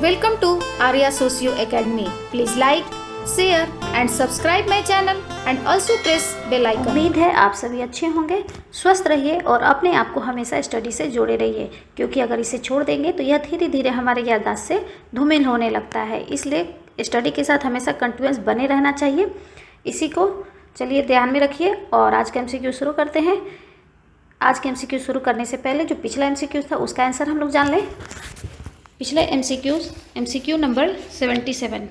Welcome to Arya Socio Academy. Please like, share and subscribe my channel and also press bell icon. उम्मीद है आप सभी अच्छे होंगे, स्वस्थ रहिए और अपने आप को हमेशा स्टडी से जोड़े रहिए, क्योंकि अगर इसे छोड़ देंगे तो यह धीरे धीरे हमारे याददाश्त से धूमिल होने लगता है। इसलिए स्टडी के साथ हमेशा कंटिन्यूअस बने रहना चाहिए। इसी को चलिए ध्यान में रखिए और आज का MCQ शुरू करते हैं। आज के MCQ शुरू करने से पहले जो पिछला MCQ था उसका आंसर हम लोग जान लें। पिछले MCQ नंबर 77,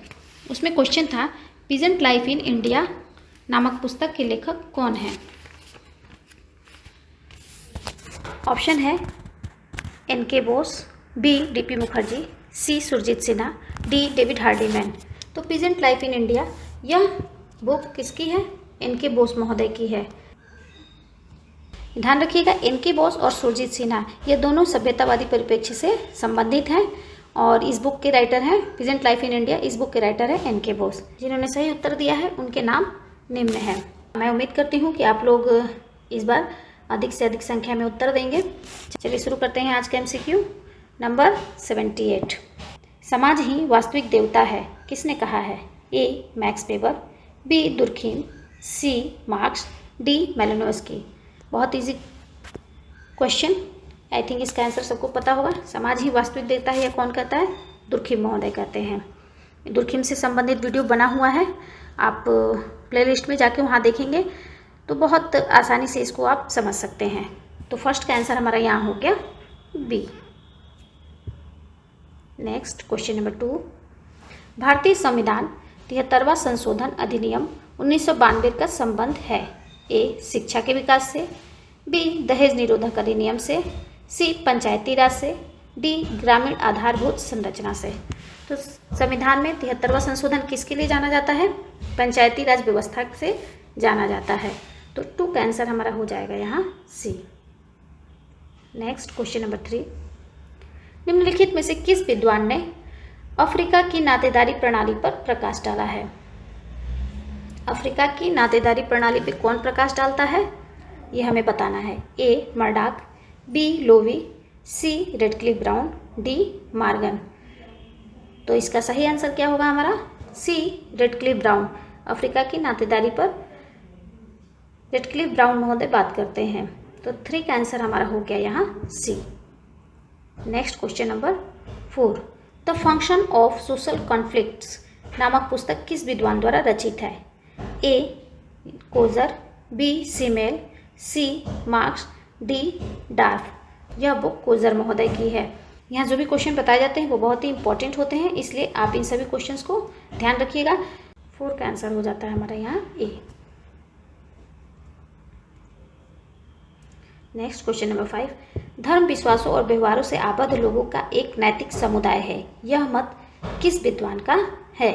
उसमें क्वेश्चन था पीजेंट लाइफ इन इंडिया नामक पुस्तक के लेखक कौन है। ऑप्शन है NK Bose, B DP Mukherjee, C Surjit Sinha, D David Hardiman. तो पीजेंट लाइफ इन इंडिया यह बुक किसकी है? NK बोस महोदय की है। ध्यान रखिएगा, NK बोस और सुरजीत सिन्हा ये दोनों सभ्यतावादी परिप्रेक्ष्य से संबंधित हैं और इस बुक के राइटर हैं पीजेंट लाइफ इन इंडिया, इस बुक के राइटर है NK बोस। जिन्होंने सही उत्तर दिया है उनके नाम निम्न है। मैं उम्मीद करती हूँ कि आप लोग इस बार अधिक से अधिक संख्या में उत्तर देंगे। चलिए शुरू करते हैं आज का MCQ नंबर 78। समाज ही वास्तविक देवता है किसने कहा है? A max weber, B Durkheim, C marks, D मेलिनोव्स्की। बहुत इजी क्वेश्चन, आई थिंक इसका आंसर सबको पता होगा। समाज ही वास्तविक देवता है यह कौन कहता है? दुर्खीम महोदय कहते हैं। दुर्खीम से संबंधित वीडियो बना हुआ है, आप प्लेलिस्ट में जाके वहाँ देखेंगे तो बहुत आसानी से इसको आप समझ सकते हैं। तो फर्स्ट का आंसर हमारा यहाँ हो गया B। नेक्स्ट क्वेश्चन नंबर 2, भारतीय संविधान 73वां संशोधन अधिनियम 1992 का संबंध है? A शिक्षा के विकास से, B दहेज निरोधक अधिनियम से, C पंचायती राज से, D ग्रामीण आधारभूत संरचना से। तो संविधान में 73वां संशोधन किसके लिए जाना जाता है? पंचायती राज व्यवस्था से जाना जाता है। तो 2 का आंसर हमारा हो जाएगा यहाँ C। नेक्स्ट क्वेश्चन नंबर 3, निम्नलिखित में से किस विद्वान ने अफ्रीका की नातेदारी प्रणाली पर प्रकाश डाला है? अफ्रीका की नातेदारी प्रणाली पर कौन प्रकाश डालता है ये हमें बताना है। A Murdock, B Lowie, C Radcliffe Brown, D Morgan. तो इसका सही आंसर क्या होगा हमारा? C Radcliffe brown. अफ्रीका की नातेदारी पर रेडक्लिफ ब्राउन महोदय बात करते हैं। तो 3 का आंसर हमारा हो गया यहाँ C। Next question number 4, the function of social conflicts नामक पुस्तक किस विद्वान द्वारा रचित है? A Coser, B सीमेल, C marks, D dwarf. यह बुक कोजर महोदय की है। यहाँ जो भी क्वेश्चन बताए जाते हैं वो बहुत ही इंपॉर्टेंट होते हैं, इसलिए आप इन सभी क्वेश्चंस को ध्यान रखिएगा। 4 का आंसर हो जाता है हमारा यहाँ A। नेक्स्ट क्वेश्चन नंबर 5, धर्म विश्वासों और व्यवहारों से आबद्ध लोगों का एक नैतिक समुदाय है, यह मत किस विद्वान का है?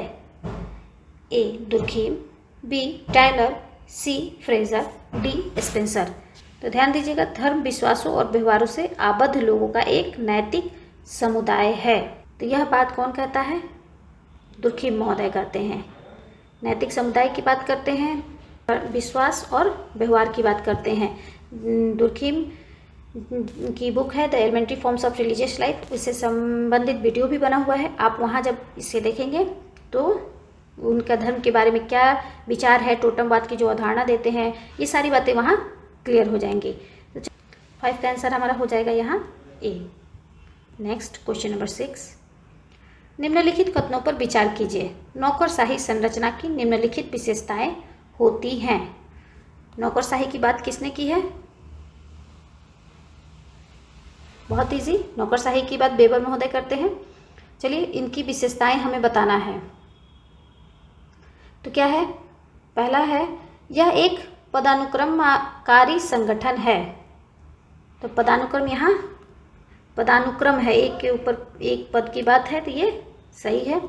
A Durkheim, B Tyler, C Fraser, D Spencer. तो ध्यान दीजिएगा, धर्म विश्वासों और व्यवहारों से आबद्ध लोगों का एक नैतिक समुदाय है। तो यह बात कौन कहता है? दुर्खीम महोदय कहते हैं। नैतिक समुदाय की बात करते हैं, विश्वास और व्यवहार की बात करते हैं। दुर्खीम की बुक है the elementary forms of religious life, इससे संबंधित वीडियो भी बना हुआ है। आप वहाँ जब इसे देखेंगे तो उनका धर्म के बारे में क्या विचार है, टोटमवाद की जो अवधारणा देते हैं, ये सारी बातें वहाँ क्लियर हो जाएंगी। तो 5 का आंसर हमारा हो जाएगा यहाँ A। नेक्स्ट क्वेश्चन नंबर 6, निम्नलिखित कथनों पर विचार कीजिए। नौकरशाही संरचना की निम्नलिखित विशेषताएं होती हैं। नौकरशाही की बात किसने की है? बहुत इजी, नौकरशाही की बात वेबर महोदय करते हैं। चलिए इनकी विशेषताएं हमें बताना है। तो क्या है? पहला है, यह एक पदानुक्रमकारी संगठन है। तो पदानुक्रम, यहाँ पदानुक्रम है, एक के ऊपर एक पद की बात है, तो ये सही है।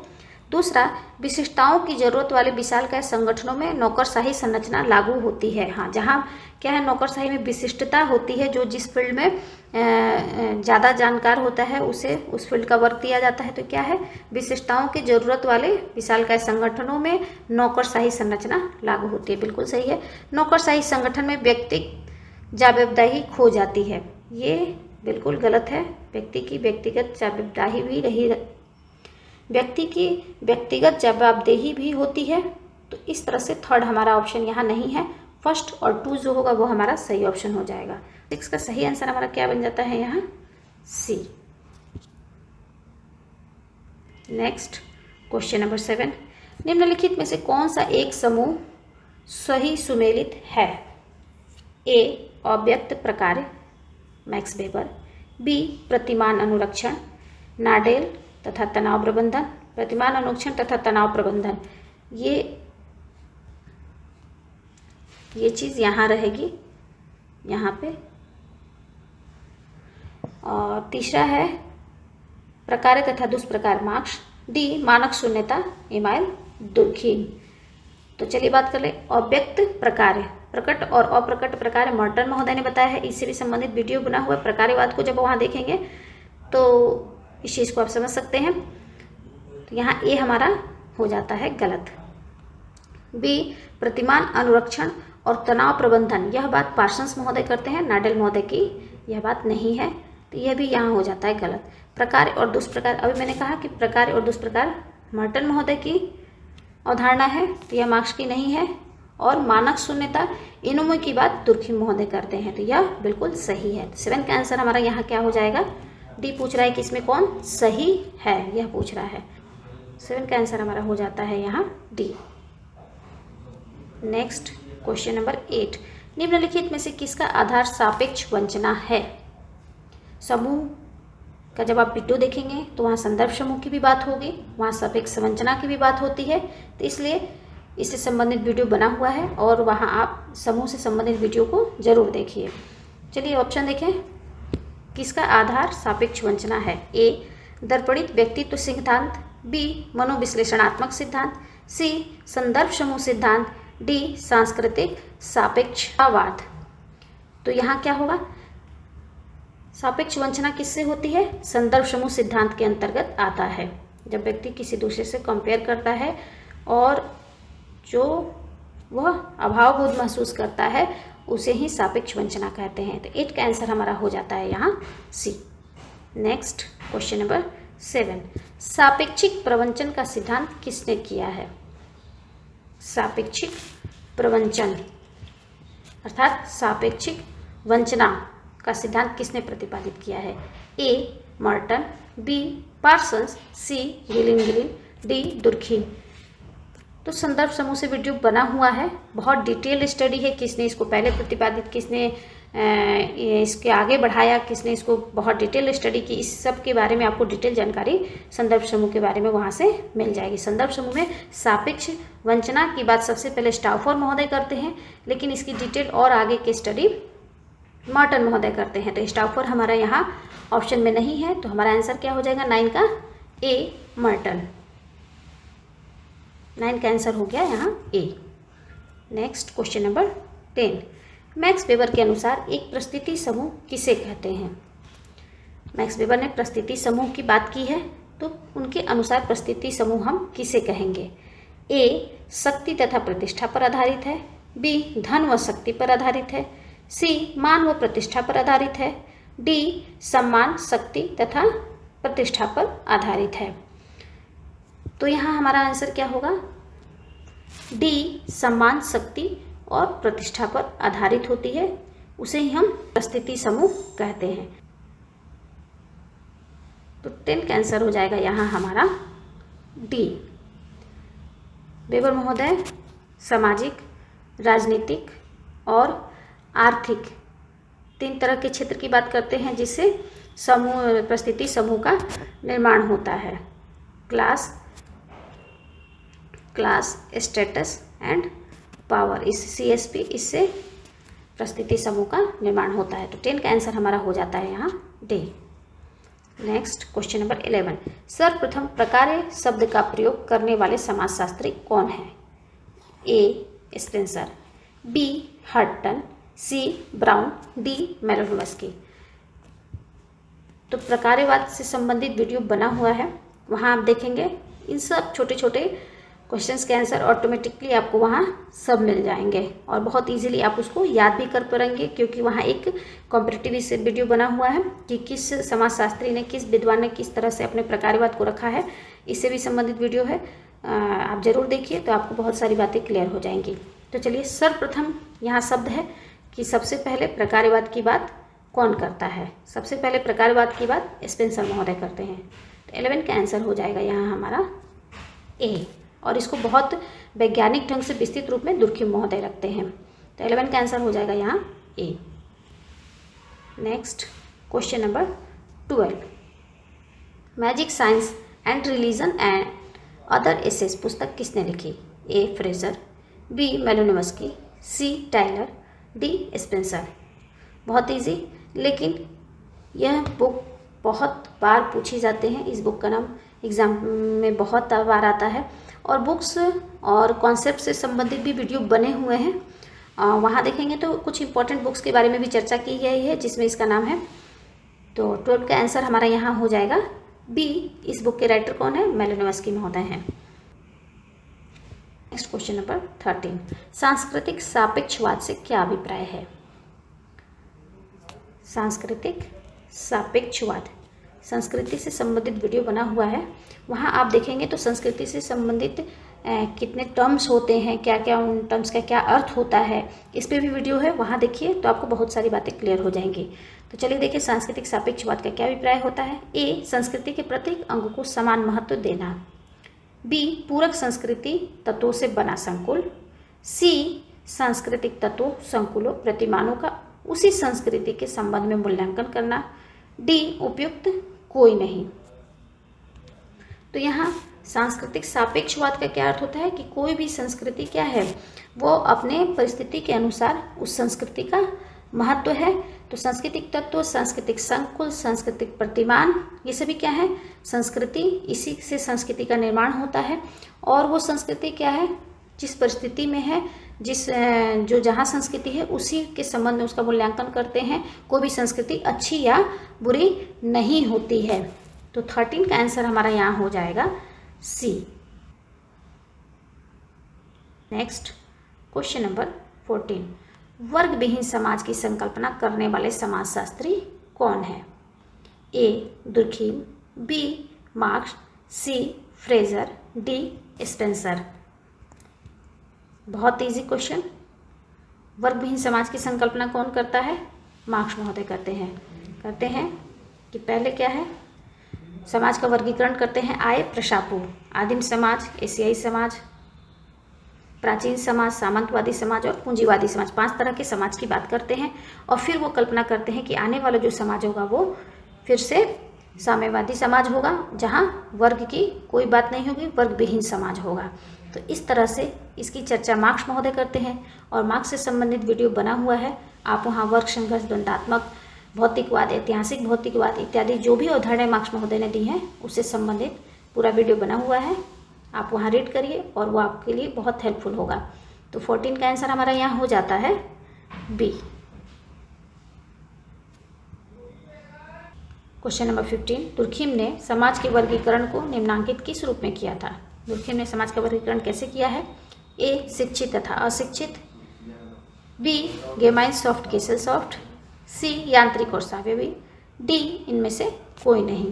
दूसरा, विशिष्टताओं की जरूरत वाले विशालकाय संगठनों में नौकरशाही संरचना लागू होती है। हाँ, जहाँ क्या है, नौकरशाही में विशिष्टता होती है, जो जिस फील्ड में ज़्यादा जानकार होता है उसे उस फील्ड का वर्क दिया जाता है। तो क्या है, विशिष्टताओं की जरूरत वाले विशालकाय संगठनों में नौकरशाही संरचना लागू होती है। बिल्कुल सही है। नौकरशाही संगठन में व्यक्ति जवाबदेही खो जाती है, ये बिल्कुल गलत है। व्यक्ति की व्यक्तिगत जवाबदेही भी रही व्यक्ति की व्यक्तिगत जवाबदेही भी होती है। तो इस तरह से थर्ड हमारा ऑप्शन यहाँ नहीं है, फर्स्ट और टू जो होगा वो हमारा सही ऑप्शन हो जाएगा। 6 का सही आंसर हमारा क्या बन जाता है यहाँ, सी। नेक्स्ट क्वेश्चन नंबर 7, निम्नलिखित में से कौन सा एक समूह सही सुमेलित है? ए अव्यक्त प्रकार मैक्स वेबर, बी प्रतिमान अनुरक्षण नाडेल तथा तनाव प्रबंधन, प्रतिमान अनुरक्षण तथा तनाव प्रबंधन, ये चीज़ यहाँ रहेगी यहाँ पे। और तीसरा है प्रकार तथा दुष्प्रकार मार्क्स, डी मानक शून्यता इमाइल दुर्खीम। तो चलिए बात कर ले अव्यक्त प्रकार, प्रकट और अप्रकट प्रकार मर्टन महोदय ने बताया है, इससे भी संबंधित वीडियो बना हुआ है। प्रकारवाद को जब वहाँ देखेंगे तो इस चीज़ को आप समझ सकते हैं। तो यहाँ ए हमारा हो जाता है गलत। बी प्रतिमान अनुरक्षण और तनाव प्रबंधन, यह बात पार्सन्स महोदय करते हैं, नाडेल महोदय की यह बात नहीं है, तो यह भी यहाँ हो जाता है गलत। प्रकार और दुष्प्रकार, अभी मैंने कहा कि प्रकार और दुष्प्रकार मर्टन महोदय की अवधारणा है, तो यह मार्क्स की नहीं है। और मानक शून्यता इनोमो की बात दुर्खीम महोदय करते हैं, तो यह बिल्कुल सही है। 7 का आंसर हमारा यहाँ क्या हो जाएगा, डी पूछ रहा है कि इसमें कौन सही है, यह पूछ रहा है। 7 का आंसर हमारा हो जाता है यहाँ डी। नेक्स्ट क्वेश्चन नंबर 8, निम्नलिखित में से किसका आधार सापेक्ष वंचना है? समूह का जब आप वीडियो देखेंगे तो वहाँ संदर्भ समूह की भी बात होगी, वहाँ सापेक्ष वंचना की भी बात होती है, तो इसलिए इससे संबंधित वीडियो बना हुआ है और वहाँ आप समूह से संबंधित वीडियो को जरूर देखिए। चलिए ऑप्शन देखें, किसका आधार सापेक्ष वंचना है? ए दर्पणित व्यक्तित्व सिद्धांत, बी मनोविश्लेषणात्मक सिद्धांत, सी संदर्भ समूह सिद्धांत, डी सांस्कृतिक सापेक्षतावाद। तो यहाँ क्या होगा, सापेक्ष वंचना किससे होती है? संदर्भ समूह सिद्धांत के अंतर्गत आता है। जब व्यक्ति किसी दूसरे से कंपेयर करता है और जो वह अभाव बोध महसूस करता है उसे ही सापेक्ष वंचना कहते हैं। तो 8 का आंसर हमारा हो जाता है यहाँ सी। नेक्स्ट क्वेश्चन नंबर 7, सापेक्षिक प्रवंचन का सिद्धांत किसने किया है? सापेक्षिक प्रवंचन अर्थात सापेक्षिक वंचना का सिद्धांत किसने प्रतिपादित किया है? ए मर्टन, बी पार्सन्स, सी गिलिन, डी दुर्खीम। तो संदर्भ समूह से वीडियो बना हुआ है, बहुत डिटेल स्टडी है, किसने इसको पहले प्रतिपादित, किसने इसके आगे बढ़ाया, किसने इसको बहुत डिटेल स्टडी की, इस सब के बारे में आपको डिटेल जानकारी संदर्भ समूह के बारे में वहाँ से मिल जाएगी। संदर्भ समूह में सापेक्ष वंचना की बात सबसे पहले स्टाउफर महोदय करते हैं, लेकिन इसकी डिटेल और आगे की स्टडी मर्टन महोदय करते हैं। तो स्टाउफर हमारा यहाँ ऑप्शन में नहीं है, तो हमारा आंसर क्या हो जाएगा 9 का ए मर्टन। 9 का आंसर हो गया यहाँ A. Next question number 10, Max Weber के अनुसार एक परिस्थिति समूह किसे कहते हैं? मैक्स वेबर ने परिस्थिति समूह की बात की है, तो उनके अनुसार परिस्थिति समूह हम किसे कहेंगे? ए शक्ति तथा प्रतिष्ठा पर आधारित है, बी धन व शक्ति पर आधारित है, सी मान व प्रतिष्ठा पर आधारित है, डी सम्मान शक्ति तथा प्रतिष्ठा पर आधारित है। तो यहाँ हमारा आंसर क्या होगा? डी सम्मान शक्ति और प्रतिष्ठा पर आधारित होती है, उसे ही हम परिस्थिति समूह कहते हैं। तो 10 का आंसर हो जाएगा यहाँ हमारा डी। वेबर महोदय सामाजिक, राजनीतिक और आर्थिक 3 तरह के क्षेत्र की बात करते हैं जिससे समूह परिस्थिति समूह का निर्माण होता है। क्लास स्टेटस एंड पावर, इस CSP, इससे परिस्थिति समूह का निर्माण होता है। तो 10 का आंसर हमारा हो जाता है यहाँ डी। नेक्स्ट क्वेश्चन नंबर 11, सर्वप्रथम प्रकार्य शब्द का प्रयोग करने वाले समाजशास्त्री कौन है? ए स्पेंसर, बी हटन, सी ब्राउन, डी मेलोनोव्स्की। तो प्रकार्यवाद से संबंधित वीडियो बना हुआ है, वहाँ आप देखेंगे इन सब छोटे छोटे क्वेश्चंस के आंसर ऑटोमेटिकली आपको वहाँ सब मिल जाएंगे और बहुत इजीली आप उसको याद भी कर पाएंगे, क्योंकि वहाँ एक कॉम्पिटिटिव इससे वीडियो बना हुआ है कि किस समाजशास्त्री ने, किस विद्वान ने किस तरह से अपने प्रकार्यवाद को रखा है। इससे भी संबंधित वीडियो है, आप ज़रूर देखिए, तो आपको बहुत सारी बातें क्लियर हो जाएंगी। तो चलिए, सर्वप्रथम यहाँ शब्द है कि सबसे पहले प्रकार्यवाद की बात कौन करता है। सबसे पहले प्रकार्यवाद की बात स्पेंसर महोदय करते हैं। तो 11 का आंसर हो जाएगा यहाँ हमारा ए, और इसको बहुत वैज्ञानिक ढंग से विस्तृत रूप में दुर्खिम महोदय रखते हैं। तो 11 का आंसर हो जाएगा यहाँ A. Next question number 12, magic science and religion and other essays पुस्तक किसने लिखी। A Frazer, B Malinowski, C Tylor, D Spencer. बहुत इजी, लेकिन यह बुक बहुत बार पूछी जाते हैं। इस बुक का नाम एग्ज़ाम में बहुत बार आता है और बुक्स और कॉन्सेप्ट से संबंधित भी वीडियो बने हुए हैं। वहाँ देखेंगे तो कुछ इंपॉर्टेंट बुक्स के बारे में भी चर्चा की गई है जिसमें इसका नाम है। तो 12 का आंसर हमारा यहाँ हो जाएगा बी। इस बुक के राइटर कौन है, मेलोनोव्स्की महोदय हैं। नेक्स्ट क्वेश्चन नंबर 13, सांस्कृतिक सापेक्षवाद से क्या अभिप्राय है। सांस्कृतिक सापेक्षवाद, संस्कृति से संबंधित वीडियो बना हुआ है। वहाँ आप देखेंगे तो संस्कृति से संबंधित कितने टर्म्स होते हैं, क्या क्या उन टर्म्स का क्या अर्थ होता है, इस पे भी वीडियो है, वहाँ देखिए तो आपको बहुत सारी बातें क्लियर हो जाएंगी। तो चलिए देखिए, सांस्कृतिक सापेक्षवाद का क्या अभिप्राय होता है। ए, संस्कृति के प्रत्येक अंग को समान महत्व देना। बी, पूरक संस्कृति तत्वों से बना संकुल। सी, सांस्कृतिक तत्वों, संकुलों, प्रतिमानों का उसी संस्कृति के संबंध में मूल्यांकन करना। डी, उपयुक्त कोई नहीं। तो यहाँ सांस्कृतिक सापेक्षवाद का क्या अर्थ होता है कि कोई भी संस्कृति क्या है, वो अपने परिस्थिति के अनुसार उस संस्कृति का महत्व है। तो सांस्कृतिक तत्व, सांस्कृतिक संकुल, सांस्कृतिक प्रतिमान, ये सभी क्या है, संस्कृति। इसी से संस्कृति का निर्माण होता है। और वो संस्कृति क्या है, जिस परिस्थिति में है, जो जहाँ संस्कृति है उसी के संबंध में उसका मूल्यांकन करते हैं। कोई भी संस्कृति अच्छी या बुरी नहीं होती है। तो 13 का आंसर हमारा यहाँ हो जाएगा सी। नेक्स्ट क्वेश्चन नंबर 14, वर्ग विहीन समाज की संकल्पना करने वाले समाजशास्त्री कौन है। A, Durkheim, B, marks, C, Fraser, D, Spencer. बहुत इजी क्वेश्चन। वर्ग विहीन समाज की संकल्पना कौन करता है, मार्क्स महोदय करते हैं कि पहले क्या है, समाज का वर्गीकरण करते हैं आय प्रशापु, आदिम समाज, एशियाई समाज, प्राचीन समाज, सामंतवादी समाज और पूंजीवादी समाज। 5 तरह के समाज की बात करते हैं और फिर वो कल्पना करते हैं कि आने वाला जो समाज होगा वो फिर से साम्यवादी समाज होगा, जहाँ वर्ग की कोई बात नहीं होगी, वर्ग विहीन समाज होगा। तो इस तरह से इसकी चर्चा मार्क्स महोदय करते हैं और मार्क्स से संबंधित वीडियो बना हुआ है। आप वहाँ वर्ग संघर्ष, द्वंदात्मक भौतिकवाद, ऐतिहासिक भौतिकवाद इत्यादि जो भी अवधारणाएं मार्क्स महोदय ने दी हैं उससे संबंधित पूरा वीडियो बना हुआ है। आप वहाँ रीड करिए और वो आपके लिए बहुत हेल्पफुल होगा। तो 14 का आंसर हमारा यहाँ हो जाता है बी। क्वेश्चन नंबर 15, दुर्खीम ने समाज के वर्गीकरण को निम्नांकित किस रूप में किया था। दुर्खीम ने समाज का वर्गीकरण कैसे किया है। ए, शिक्षित तथा अशिक्षित, बी, गेमाइन सॉफ्ट केसल सॉफ्ट, सी, यांत्रिक और सावयवी, डी, इनमें से कोई नहीं।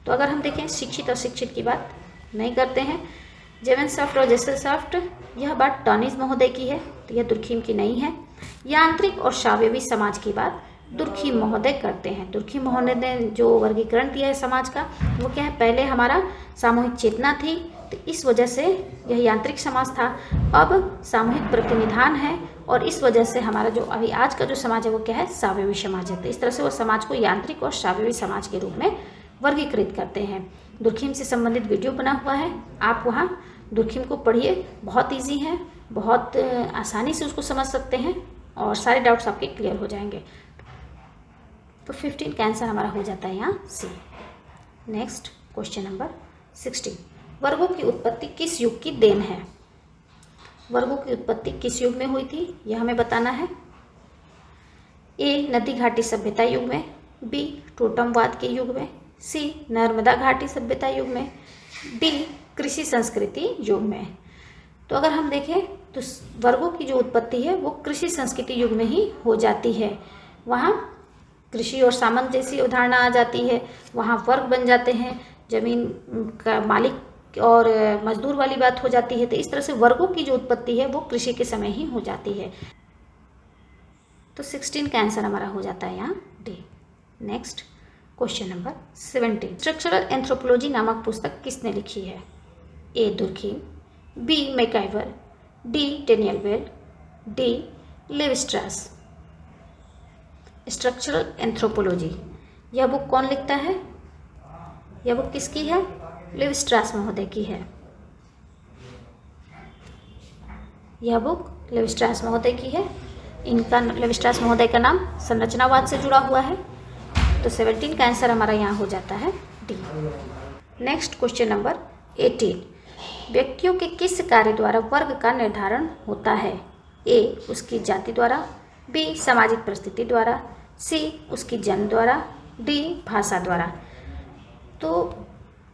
तो अगर हम देखें शिक्षित और शिक्षित की बात नहीं करते हैं, जेवन सॉफ्ट और जेसल सॉफ्ट, यह बात टॉनिज महोदय की है, तो यह दुर्खीम की नहीं है। यांत्रिक और सावयवी समाज की बात दुर्खीम महोदय करते हैं। दुर्खीम महोदय ने जो वर्गीकरण दिया है समाज का, वो क्या है, पहले हमारा सामूहिक चेतना थी, तो इस वजह से यह यांत्रिक समाज था। अब सामूहिक प्रतिनिधान है और इस वजह से हमारा जो अभी आज का जो समाज है वो क्या है, सावयवी समाज है। तो इस तरह से वो समाज को यांत्रिक और सावयवी समाज के रूप में वर्गीकृत करते हैं। दुर्खीम से संबंधित वीडियो बना हुआ है, आप वहाँ दुर्खीम को पढ़िए, बहुत इजी है, बहुत आसानी से उसको समझ सकते हैं और सारे डाउट्स आपके क्लियर हो जाएंगे। तो 15 का आंसर हमारा हो जाता है यहाँ सी। नेक्स्ट क्वेश्चन नंबर 16, वर्गों की उत्पत्ति किस युग की देन है। वर्गों की उत्पत्ति किस युग में हुई थी, यह हमें बताना है। ए, नदी घाटी सभ्यता युग में, बी, टोटमवाद के युग में, सी, नर्मदा घाटी सभ्यता युग में, डी, कृषि संस्कृति युग में। तो अगर हम देखें तो वर्गों की जो उत्पत्ति है वो कृषि संस्कृति युग में ही हो जाती है। वहाँ कृषि और सामंत जैसी अवधारणा आ जाती है, वहाँ वर्ग बन जाते हैं, जमीन का मालिक और मजदूर वाली बात हो जाती है। तो इस तरह से वर्गों की जो उत्पत्ति है वो कृषि के समय ही हो जाती है। तो 16 का आंसर हमारा हो जाता है यहाँ D. Next question number 17, structural anthropology नामक पुस्तक किसने लिखी है? A Durkheim, B MacIver, D Daniel Bell, D Levi Strauss. Structural anthropology यह बुक कौन लिखता है? यह बुक किसकी है? लेवी स्ट्रास महोदय की है। यह बुक लेवी स्ट्रास महोदय की है। इनका लेवी स्ट्रास महोदय का नाम संरचनावाद से जुड़ा हुआ है। तो 17 का आंसर हमारा यहाँ हो जाता है डी। नेक्स्ट क्वेश्चन नंबर 18, व्यक्तियों के किस कार्य द्वारा वर्ग का निर्धारण होता है? ए उसकी जाति द्वारा, बी सामाजिक परिस्थिति द्वारा, सी उसकी जन्म द्वारा, डी भाषा द्वारा। तो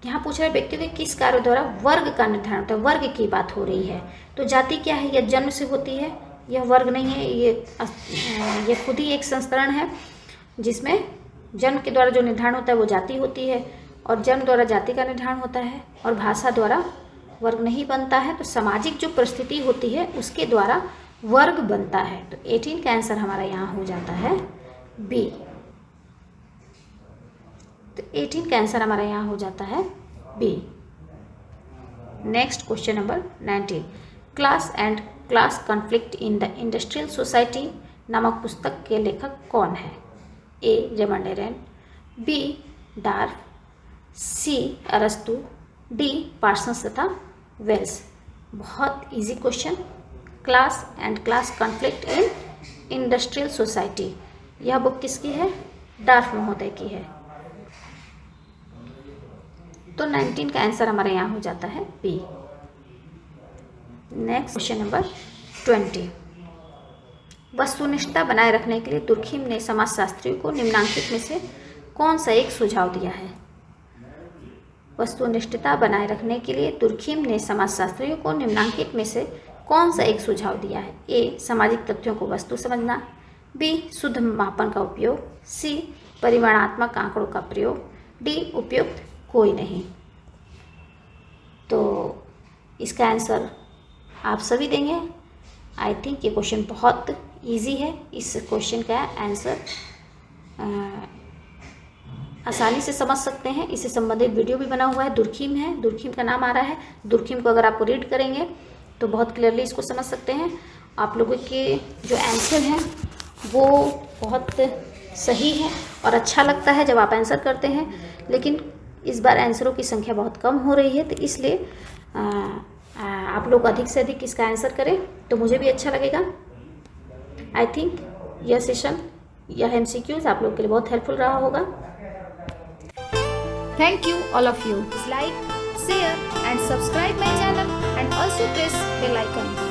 यहाँ पूछ रहा है व्यक्तियों के किस कार्य द्वारा वर्ग का निर्धारण होता है, वर्ग की बात हो रही है। तो जाति क्या है? यह जन्म से होती है, यह वर्ग नहीं है, ये खुद ही एक संस्करण है जिसमें जन्म के द्वारा जो निर्धारण होता है वो जाति होती है, और जन्म द्वारा जाति का निर्धारण होता है, और भाषा द्वारा वर्ग नहीं बनता है। तो सामाजिक जो परिस्थिति होती है उसके द्वारा वर्ग बनता है। तो 18 का आंसर हमारा यहाँ हो जाता है बी। तो 18 का आंसर हमारा यहाँ हो जाता है B. Next question number 19, class and class conflict in the industrial society नामक पुस्तक के लेखक कौन है? A Raymond Aron, B Dahrendorf, C अरस्तु, डी पार्सन्स तथा वेल्स। बहुत easy question, class and class conflict in industrial society. यह बुक किसकी है? डार्फ महोदय की है। तो 19 का आंसर हमारे यहाँ हो जाता है बी। नेक्स्ट क्वेश्चन नंबर 20, वस्तुनिष्ठता बनाए रखने के लिए दुर्खीम ने समाजशास्त्रियों को निम्नांकित में से कौन सा एक सुझाव दिया है? वस्तुनिष्ठता बनाए रखने के लिए दुर्खीम ने समाजशास्त्रियों को निम्नांकित में से कौन सा एक सुझाव दिया है? ए सामाजिक तथ्यों को वस्तु समझना, बी शुद्ध मापन का उपयोग, सी परिमाणात्मक आंकड़ों का प्रयोग, डी उपयुक्त कोई नहीं। तो इसका आंसर आप सभी देंगे। आई थिंक ये क्वेश्चन बहुत इजी है। इस क्वेश्चन का आंसर आसानी से समझ सकते हैं। इससे संबंधित वीडियो भी बना हुआ है। दुर्खीम है, दुर्खीम का नाम आ रहा है। दुर्खीम को अगर आप रीड करेंगे तो बहुत क्लियरली इसको समझ सकते हैं। आप लोगों के जो आंसर हैं वो बहुत सही है और अच्छा लगता है जब आप आंसर करते हैं, लेकिन इस बार आंसरों की संख्या बहुत कम हो रही है। तो इसलिए आप लोग अधिक से अधिक इसका आंसर करें तो मुझे भी अच्छा लगेगा। आई थिंक यह सेशन, यह MCQs आप लोग के लिए बहुत हेल्पफुल रहा होगा। Thank you all of you. Please like, share and subscribe my channel and also press bell icon.